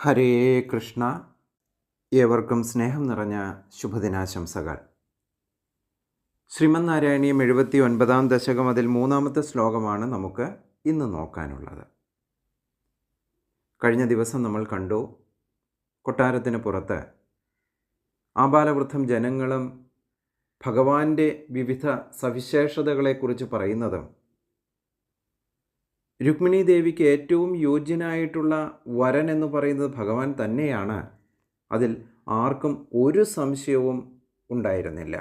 ഹരേ കൃഷ്ണ. ഏവർക്കും സ്നേഹം നിറഞ്ഞ ശുഭദിനാശംസകൾ. ശ്രീമന്നാരായണീയം 79-ാം ദശകം അതിൽ 3-ാമത്തെ ശ്ലോകമാണ് നമുക്ക് ഇന്ന് നോക്കാനുള്ളത്. കഴിഞ്ഞ ദിവസം നമ്മൾ കണ്ടു, കൊട്ടാരത്തിന് പുറത്ത് ആബാലവൃദ്ധം ജനങ്ങളും ഭഗവാന്റെ വിവിധ സവിശേഷതകളെക്കുറിച്ച് പറയുന്നതും രുക്മിണി ദേവിക്ക് ഏറ്റവും യോഗ്യനായിട്ടുള്ള വരൻ എന്ന് പറയുന്നത് ഭഗവാൻ തന്നെയാണ്. അതിൽ ആർക്കും ഒരു സംശയവും ഉണ്ടായിരുന്നില്ല.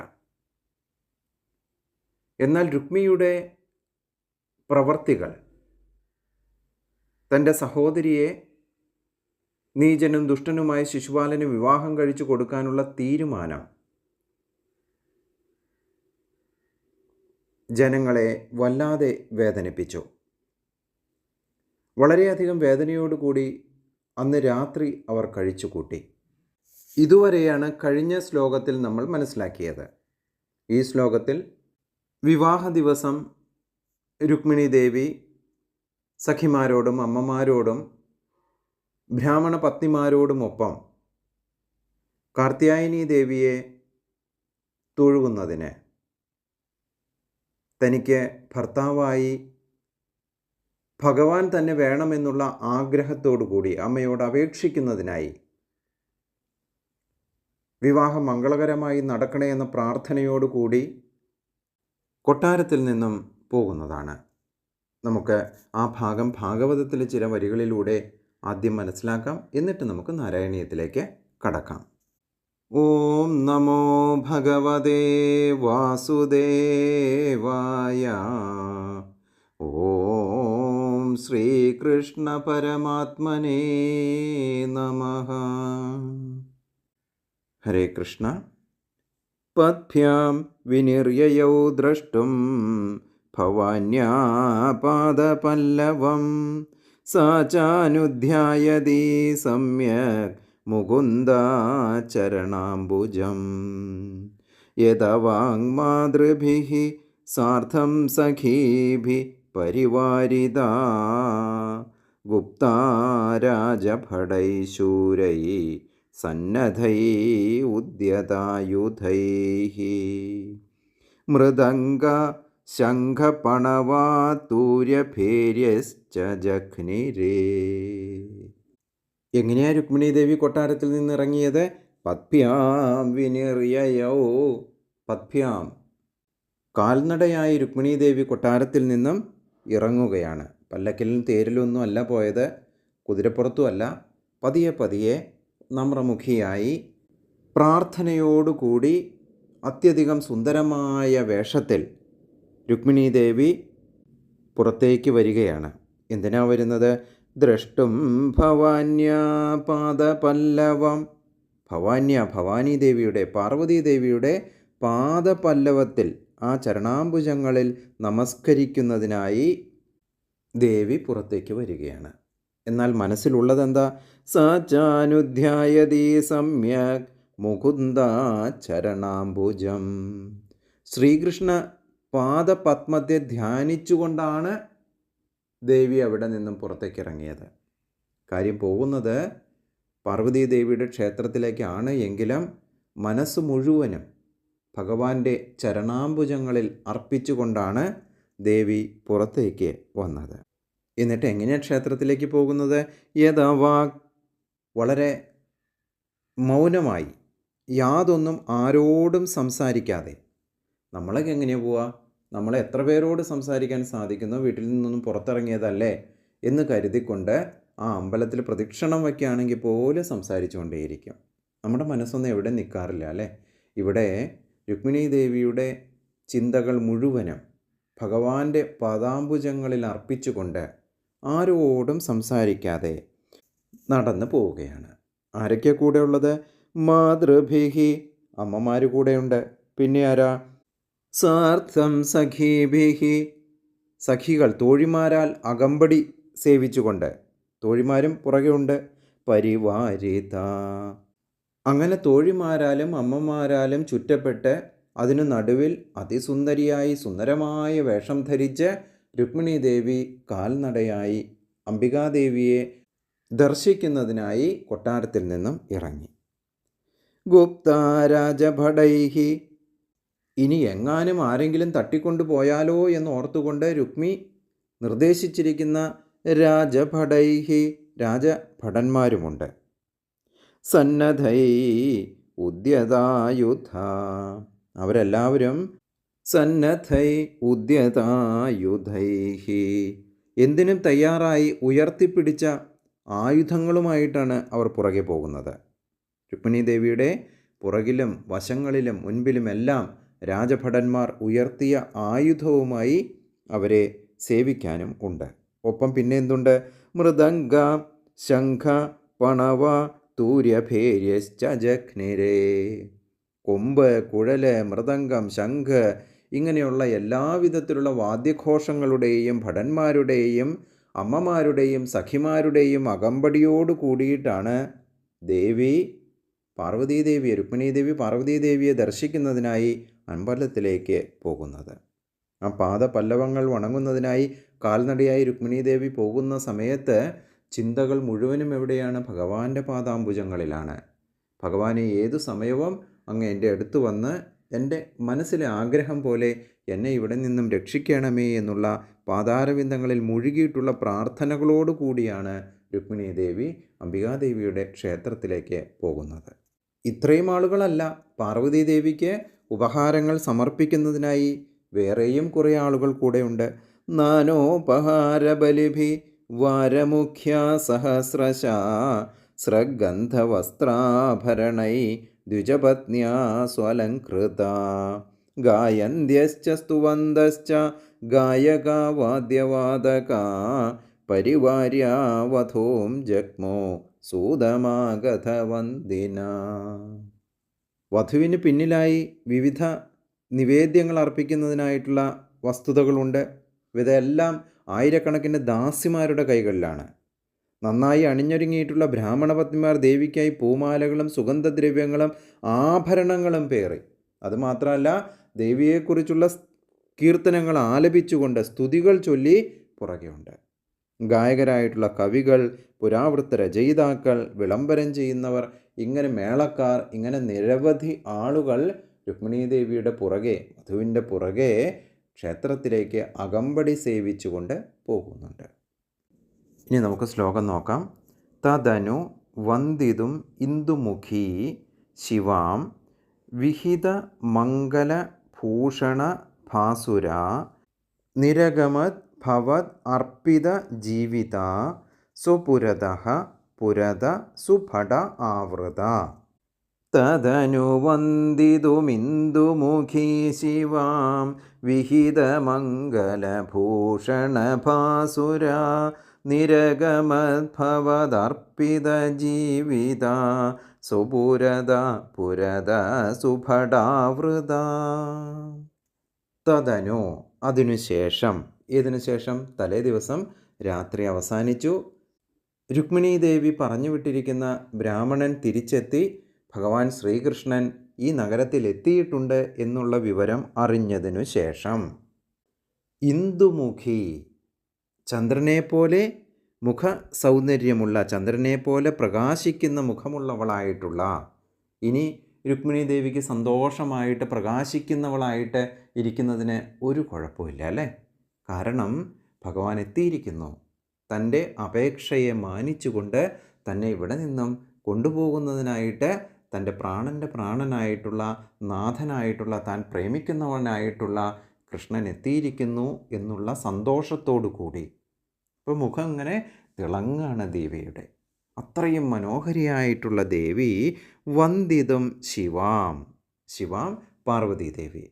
എന്നാൽ രുക്മിണിയുടെ പ്രവർത്തികൾ, തൻ്റെ സഹോദരിയെ നീചനും ദുഷ്ടനുമായ ശിശുപാലന് വിവാഹം കഴിച്ചു കൊടുക്കാനുള്ള തീരുമാനം ജനങ്ങളെ വല്ലാതെ വേദനിപ്പിച്ചു. വളരെയധികം വേദനയോടുകൂടി അന്ന് രാത്രി അവർ കഴിച്ചുകൂട്ടി. ഇതുവരെയാണ് കഴിഞ്ഞ ശ്ലോകത്തിൽ നമ്മൾ മനസ്സിലാക്കിയത്. ഈ ശ്ലോകത്തിൽ വിവാഹ ദിവസം രുക്മിണി ദേവി സഖിമാരോടും അമ്മമാരോടും ബ്രാഹ്മണ പത്നിമാരോടുമൊപ്പം കാർത്യായനി ദേവിയെ തൊഴുകുന്നതിന്, തനിക്ക് ഭർത്താവായി ഭഗവാൻ തന്നെ വേണമെന്നുള്ള ആഗ്രഹത്തോടുകൂടി അമ്മയോട് അപേക്ഷിക്കുന്നതിനായി, വിവാഹം മംഗളകരമായി നടക്കണേ എന്ന പ്രാർത്ഥനയോടുകൂടി കൊട്ടാരത്തിൽ നിന്നും പോകുന്നതാണ്. നമുക്ക് ആ ഭാഗം ഭാഗവതത്തിലെ ചില വരികളിലൂടെ ആദ്യം മനസ്സിലാക്കാം. എന്നിട്ട് നമുക്ക് നാരായണീയത്തിലേക്ക് കടക്കാം. ഓം നമോ ഭഗവതേ വാസുദേവായ. ഓം ശ്രീകൃഷ്ണ പരമാത്മനേ നമഃ. ഹരേ കൃഷ്ണ. പദ്ഭ്യാം വിനിര്യയൗ ദ്രഷ്ടും ഭവാന്യാ പാദപല്ലവം സാ ചാനുധ്യായതി സമ്യക് മുകുന്ദാ ചരണാംബുജം. യദവാങ്മാതൃഭിഃ സാർദ്ധം സഖീഭിഃ പരിവാരിതാ ഗുപ്താ രാജഭടൈ ശൂരൈ സന്നദ്ധൈ ഉദ്യതായുധൈഃ മൃദംഗ ശംഖപണവാത്തൂര്യഭേര്യശ്ച ജഘ്നിരേ. എങ്ങനെയാ രുക്മിണി ദേവി കൊട്ടാരത്തിൽ നിന്നിറങ്ങിയത്? പദ്ഭ്യാം വിനിര്യയൗ. പദ്ഭ്യാം, കാൽനടയായി രുക്മിണി ദേവി കൊട്ടാരത്തിൽ നിന്നും ഇറങ്ങുകയാണ്. പല്ലക്കിലും തേരിലൊന്നും അല്ല പോയത്, കുതിരപ്പുറത്തുമല്ല. പതിയെ പതിയെ നമ്രമുഖിയായി പ്രാർത്ഥനയോടുകൂടി അത്യധികം സുന്ദരമായ വേഷത്തിൽ രുക്മിണി ദേവി പുറത്തേക്ക് വരികയാണ്. എന്തിനാ വരുന്നത്? ദ്രഷ്ടും ഭവാന്യാ പാദപല്ലവം. ഭവാനി ദേവിയുടെ, പാർവതി ദേവിയുടെ പാദപല്ലവത്തിൽ, ആ ചരണാംബുജങ്ങളിൽ നമസ്കരിക്കുന്നതിനായി ദേവി പുറത്തേക്ക് വരികയാണ്. എന്നാൽ മനസ്സിലുള്ളതെന്താ? സചാനുധ്യായതി സമ്യക് മുകുന്ദ ചരണാംബുജം. ശ്രീകൃഷ്ണ പാദപത്മത്തെ ധ്യാനിച്ചുകൊണ്ടാണ് ദേവി അവിടെ നിന്നും പുറത്തേക്ക് ഇറങ്ങിയത്. കാര്യം പോകുന്നത് പാർവതി ദേവിയുടെ ക്ഷേത്രത്തിലേക്കാണ് എങ്കിലും മനസ്സ് മുഴുവനും ഭഗവാന്റെ ചരണാംബുജങ്ങളിൽ അർപ്പിച്ചുകൊണ്ടാണ് ദേവി പുറത്തേക്ക് വന്നത്. എന്നിട്ട് എങ്ങനെയാണ് ക്ഷേത്രത്തിലേക്ക് പോകുന്നത്? യഥാവാ, വളരെ മൗനമായി, യാതൊന്നും ആരോടും സംസാരിക്കാതെ. നമ്മളൊക്കെ എങ്ങനെയാണ് പോവുക? നമ്മളെ എത്ര പേരോട് സംസാരിക്കാൻ സാധിക്കുന്നു? വീട്ടിൽ നിന്നൊന്നും പുറത്തിറങ്ങിയതല്ലേ എന്ന് കരുതിക്കൊണ്ട് ആ അമ്പലത്തിൽ പ്രദക്ഷിണം വയ്ക്കുകയാണെങ്കിൽ പോലും സംസാരിച്ചുകൊണ്ടേയിരിക്കും. നമ്മുടെ മനസ്സൊന്നും എവിടെ നിൽക്കാറില്ല അല്ലേ? ഇവിടെ രുക്മിണി ദേവിയുടെ ചിന്തകൾ മുഴുവനും ഭഗവാന്റെ പാദാംബുജങ്ങളിൽ അർപ്പിച്ചുകൊണ്ട് ആരോടും സംസാരിക്കാതെ നടന്നു പോവുകയാണ്. ആരൊക്കെ കൂടെ ഉള്ളത്? മാതൃഭിഹി, അമ്മമാർ കൂടെയുണ്ട്. പിന്നെ ആരാ? സാർത്ഥം സഖീഭിഹി, സഖികൾ, തോഴിമാരാൽ അകമ്പടി സേവിച്ചുകൊണ്ട് തോഴിമാരും പുറകെ ഉണ്ട്. പരിവാരിത, അങ്ങനെ തോഴിമാരാലും അമ്മമാരാലും ചുറ്റപ്പെട്ട് അതിനു നടുവിൽ അതിസുന്ദരിയായി സുന്ദരമായ വേഷം ധരിച്ച് രുക്മിണി ദേവി കാൽനടയായി അംബികാദേവിയെ ദർശിക്കുന്നതിനായി കൊട്ടാരത്തിൽ നിന്നും ഇറങ്ങി. ഗുപ്താരാജഭടൈഹി, ഇനി എങ്ങാനും ആരെങ്കിലും തട്ടിക്കൊണ്ടുപോയാലോ എന്ന് ഓർത്തുകൊണ്ട് രുക്മി നിർദ്ദേശിച്ചിരിക്കുന്ന രാജഭടൈഹി, രാജഭടന്മാരുമുണ്ട്. സന്നദ്ധൈ ഉദ്യതായുധ, അവരെല്ലാവരും സന്നദ്ധൈ ഉദ്യതായുധൈഹി, എന്തിനും തയ്യാറായി ഉയർത്തിപ്പിടിച്ച ആയുധങ്ങളുമായിട്ടാണ് അവർ പുറകെ പോകുന്നത്. രുക്മിണി ദേവിയുടെ പുറകിലും വശങ്ങളിലും മുൻപിലുമെല്ലാം രാജഭടന്മാർ ഉയർത്തിയ ആയുധവുമായി അവരെ സേവിക്കാനും ഉണ്ട്. ഒപ്പം പിന്നെ എന്തുണ്ട്? മൃദംഗ ശംഖ പണവ തൂര്യഭേര്യശ്ച ജഘ്നിരേ, കൊമ്പ്, കുഴല്, മൃദംഗം, ശംഖ് ഇങ്ങനെയുള്ള എല്ലാവിധത്തിലുള്ള വാദ്യഘോഷങ്ങളുടെയും ഭടന്മാരുടെയും അമ്മമാരുടെയും സഖിമാരുടെയും അകമ്പടിയോട് കൂടിയിട്ടാണ് രുക്മിണീദേവി പാർവതീദേവിയെ ദർശിക്കുന്നതിനായി അമ്പലത്തിലേക്ക് പോകുന്നത്. ആ പാദപല്ലവങ്ങൾ വണങ്ങുന്നതിനായി കാൽനടയായി രുക്മിണീദേവി പോകുന്ന സമയത്ത് ചിന്തകൾ മുഴുവനും എവിടെയാണ്? ഭഗവാന്റെ പാദാംബുജങ്ങളിലാണ്. ഭഗവാനെ ഏതു സമയവും അങ്ങ് എൻ്റെ അടുത്ത് വന്ന് എൻ്റെ മനസ്സിലെ ആഗ്രഹം പോലെ എന്നെ ഇവിടെ നിന്നും രക്ഷിക്കണമേ എന്നുള്ള പാതാരവിന്ദങ്ങളിൽ മുഴുകിയിട്ടുള്ള പ്രാർത്ഥനകളോട് കൂടിയാണ് രുക്മിണീദേവി അംബികാദേവിയുടെ ക്ഷേത്രത്തിലേക്ക് പോകുന്നത്. ഇത്രയും ആളുകളല്ല, പാർവതീദേവിക്ക് ഉപഹാരങ്ങൾ സമർപ്പിക്കുന്നതിനായി വേറെയും കുറേ ആളുകൾ കൂടെയുണ്ട്. നാനോപഹാരബലിഭി വാരമുഖ്യ സഹസ്രശ സ്രഗന്ധവസ്ത്രാഭരണൈ ദ്വിജപത്ന്യാ സ്വലംകൃത ഗായന്ത്യശ്ച സ്തുവന്തശ്ച ഗായകാ വാദ്യവാദകാ പരിവാര്യാവധൂം ജഗ്മോ സൂതമാഗതവന്ദിന. വധുവിന് പിന്നിലായി വിവിധ നിവേദ്യങ്ങൾ അർപ്പിക്കുന്നതിനായിട്ടുള്ള വസ്തുതകളുണ്ട്. ഇതെല്ലാം ആയിരക്കണക്കിന് ദാസിമാരുടെ കൈകളിലാണ്. നന്നായി അണിഞ്ഞൊരുങ്ങിയിട്ടുള്ള ബ്രാഹ്മണപത്നിമാർ ദേവിക്കായി പൂമാലകളും സുഗന്ധദ്രവ്യങ്ങളും ആഭരണങ്ങളും പേറി. അതുമാത്രമല്ല, ദേവിയെക്കുറിച്ചുള്ള കീർത്തനങ്ങൾ ആലപിച്ചുകൊണ്ട് സ്തുതികൾ ചൊല്ലി പുറകെയുണ്ട്. ഗായകരായിട്ടുള്ള കവികൾ, പുരാവൃത്ത രചയിതാക്കൾ, വിളംബരം ചെയ്യുന്നവർ, ഇങ്ങനെ മേളക്കാർ, ഇങ്ങനെ നിരവധി ആളുകൾ രുക്മിണീദേവിയുടെ പുറകെ, വധുവിൻ്റെ പുറകെ ക്ഷേത്രത്തിലേക്ക് അകമ്പടി സേവിച്ചുകൊണ്ട് പോകുന്നുണ്ട്. ഇനി നമുക്ക് ശ്ലോകം നോക്കാം. തദനു വന്ദിതും ഇന്ദുമുഖീ ശിവാം വിഹിത മംഗലഭൂഷണ ഭാസുര നിരഗമത് ഭവത് അർപ്പിത ജീവിത സ്വപുരതഃ പുരത സുഭട ആവൃത. തദനു വന്ദിതുമിന്ദുമുഖീ ശിവാം വിഹിത മംഗലഭൂഷണ ഭാസുര നിരഗമത് ഭവദർപ്പിത ജീവിത സുപുരത പുരത സുഭടാവൃത. തദനു, അതിനുശേഷം. ഏതിനുശേഷം? തലേ ദിവസം രാത്രി അവസാനിച്ചു. രുക്മിണീദേവി പറഞ്ഞു വിട്ടിരിക്കുന്ന ബ്രാഹ്മണൻ തിരിച്ചെത്തി. ഭഗവാൻ ശ്രീകൃഷ്ണൻ ഈ നഗരത്തിൽ എത്തിയിട്ടുണ്ട് എന്നുള്ള വിവരം അറിഞ്ഞതിനു ശേഷം ഇന്ദുമുഖി, ചന്ദ്രനെപ്പോലെ മുഖ സൗന്ദര്യമുള്ള, ചന്ദ്രനെപ്പോലെ പ്രകാശിക്കുന്ന മുഖമുള്ളവളായിട്ടുള്ള, ഇനി രുക്മിണി ദേവിക്ക് സന്തോഷമായിട്ട് പ്രകാശിക്കുന്നവളായിട്ട് ഇരിക്കുന്നതിന് ഒരു കുഴപ്പമില്ല അല്ലേ? കാരണം ഭഗവാൻ എത്തിയിരിക്കുന്നു. തൻ്റെ അപേക്ഷയെ മാനിച്ചുകൊണ്ട് തന്നെ ഇവിടെ നിന്നും കൊണ്ടുപോകുന്നതിനായിട്ട് തൻ്റെ പ്രാണൻ്റെ പ്രാണനായിട്ടുള്ള, നാഥനായിട്ടുള്ള, താൻ പ്രേമിക്കുന്നവനായിട്ടുള്ള കൃഷ്ണൻ എത്തിയിരിക്കുന്നു എന്നുള്ള സന്തോഷത്തോടു കൂടി. ഇപ്പോൾ മുഖം ഇങ്ങനെ തിളങ്ങാണ് ദേവിയുടെ. അത്രയും മനോഹരിയായിട്ടുള്ള ദേവി വന്ദിതം ശിവാം. ശിവാം പാർവതീദേവി.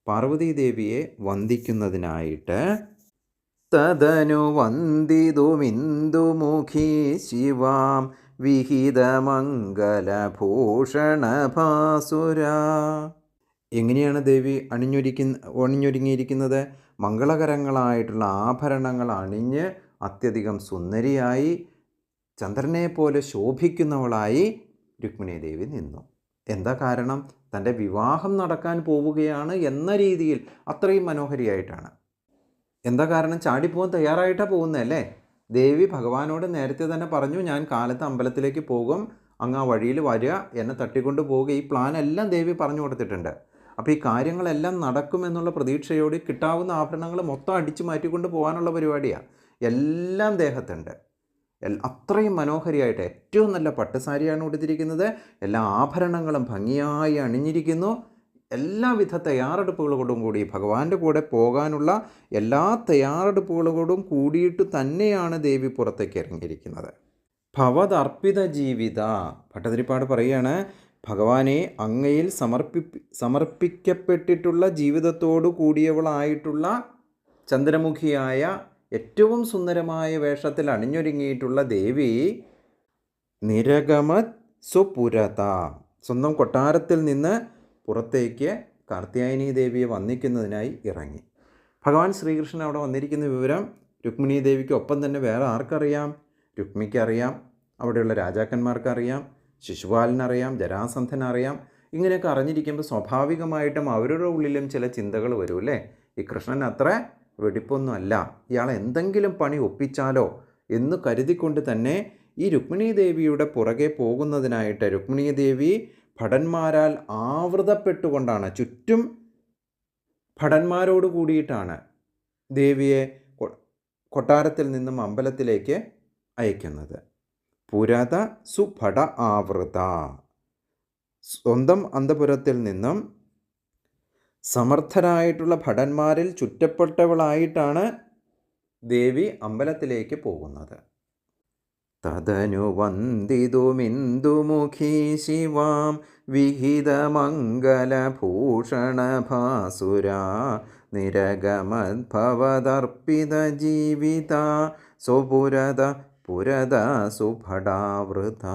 പാർവതീദേവിയെ വന്ദിക്കുന്നതിനായിട്ട് തദനു വന്ദിതുമിന്ദുമുഖീ ശിവാം വിഹിതമംഗലഭൂഷണ ഭാസുര. എങ്ങനെയാണ് ദേവി അണിഞ്ഞൊരുങ്ങിയിരിക്കുന്നത്? മംഗളകരങ്ങളായിട്ടുള്ള ആഭരണങ്ങൾ അണിഞ്ഞ് അത്യധികം സുന്ദരിയായി, ചന്ദ്രനെ പോലെ ശോഭിക്കുന്നവളായി രുക്മിണി ദേവി നിന്നു. എന്താ കാരണം? തൻ്റെ വിവാഹം നടക്കാൻ പോവുകയാണ് എന്ന രീതിയിൽ അത്രയും മനോഹരിയായിട്ടാണ്. എന്താ കാരണം? ചാടിപ്പോകാൻ തയ്യാറായിട്ടാണ് പോകുന്നതല്ലേ? ദേവി ഭഗവാനോട് നേരത്തെ തന്നെ പറഞ്ഞു, ഞാൻ കാലത്ത് അമ്പലത്തിലേക്ക് പോകും, അങ്ങ് ആ വഴിയിൽ വരിക, എന്നെ തട്ടിക്കൊണ്ട് പോവുക. ഈ പ്ലാൻ എല്ലാം ദേവി പറഞ്ഞു കൊടുത്തിട്ടുണ്ട്. അപ്പോൾ ഈ കാര്യങ്ങളെല്ലാം നടക്കുമെന്നുള്ള പ്രതീക്ഷയോട് കിട്ടാവുന്ന ആഭരണങ്ങൾ മൊത്തം അടിച്ചു മാറ്റിക്കൊണ്ട് പോകാനുള്ള പരിപാടിയാണ്. എല്ലാം ദേഹത്തുണ്ട്. അത്രയും മനോഹരിയായിട്ട് ഏറ്റവും നല്ല പട്ടുസാരിയാണ് ഉടുത്തിരിക്കുന്നത്. എല്ലാ ആഭരണങ്ങളും ഭംഗിയായി അണിഞ്ഞിരിക്കുന്നു. എല്ലാവിധ തയ്യാറെടുപ്പുകളോടും കൂടി ഭഗവാന്റെ കൂടെ പോകാനുള്ള എല്ലാ തയ്യാറെടുപ്പുകളോടും കൂടിയിട്ട് തന്നെയാണ് ദേവി പുറത്തേക്ക് ഇറങ്ങിയിരിക്കുന്നത്. ഭവതർപ്പിത ജീവിത, ഭട്ടതിരിപ്പാട് പറയുകയാണ്, ഭഗവാനെ അങ്ങയിൽ സമർപ്പിക്കപ്പെട്ടിട്ടുള്ള ജീവിതത്തോടു കൂടിയവളായിട്ടുള്ള ചന്ദ്രമുഖിയായ ഏറ്റവും സുന്ദരമായ വേഷത്തിൽ അണിഞ്ഞൊരുങ്ങിയിട്ടുള്ള ദേവി നിരഗമത് സുപുരത, സ്വന്തം കൊട്ടാരത്തിൽ നിന്ന് പുറത്തേക്ക് കാർത്യായനി ദേവിയെ വന്ദിക്കുന്നതിനായി ഇറങ്ങി. ഭഗവാൻ ശ്രീകൃഷ്ണൻ അവിടെ വന്നിരിക്കുന്ന വിവരം രുക്മിണി ദേവിക്ക് ഒപ്പം തന്നെ വേറെ ആർക്കറിയാം? രുക്മിണിക്കറിയാം, അവിടെയുള്ള രാജാക്കന്മാർക്കറിയാം, ശിശുപാലനറിയാം, ജരാസന്ധനറിയാം. ഇങ്ങനെയൊക്കെ അറിഞ്ഞിരിക്കുമ്പോൾ സ്വാഭാവികമായിട്ടും അവരുടെ ഉള്ളിലും ചില ചിന്തകൾ വരും അല്ലേ? ഈ കൃഷ്ണൻ അത്ര വെടിപ്പൊന്നും അല്ല, ഇയാൾ എന്തെങ്കിലും പണി ഒപ്പിച്ചാലോ എന്ന് കരുതിക്കൊണ്ട് തന്നെ ഈ രുക്മിണി ദേവിയുടെ പുറകെ പോകുന്നതിനായിട്ട് രുക്മിണി ദേവി ഭടന്മാരാൽ ആവൃതപ്പെട്ടുകൊണ്ടാണ്, ചുറ്റും ഭടന്മാരോട് കൂടിയിട്ടാണ് ദേവിയെ കൊട്ടാരത്തിൽ നിന്നും അമ്പലത്തിലേക്ക് അയക്കുന്നത്. പുരത സുഭട ആവൃത, സ്വന്തം അന്തപുരത്തിൽ നിന്നും സമർത്ഥരായിട്ടുള്ള ഭടന്മാരിൽ ചുറ്റപ്പെട്ടവളായിട്ടാണ് ദേവി അമ്പലത്തിലേക്ക് പോകുന്നത്. തദനു വന്ദിതുമിന്ദുമുഖീ ശിവാം വിഹിതമംഗലഭൂഷണഭാസുരാ നിരഗമദ്ഭവതർപ്പിത ജീവിത സ്വപുരത പുരത സുഭടാവൃത.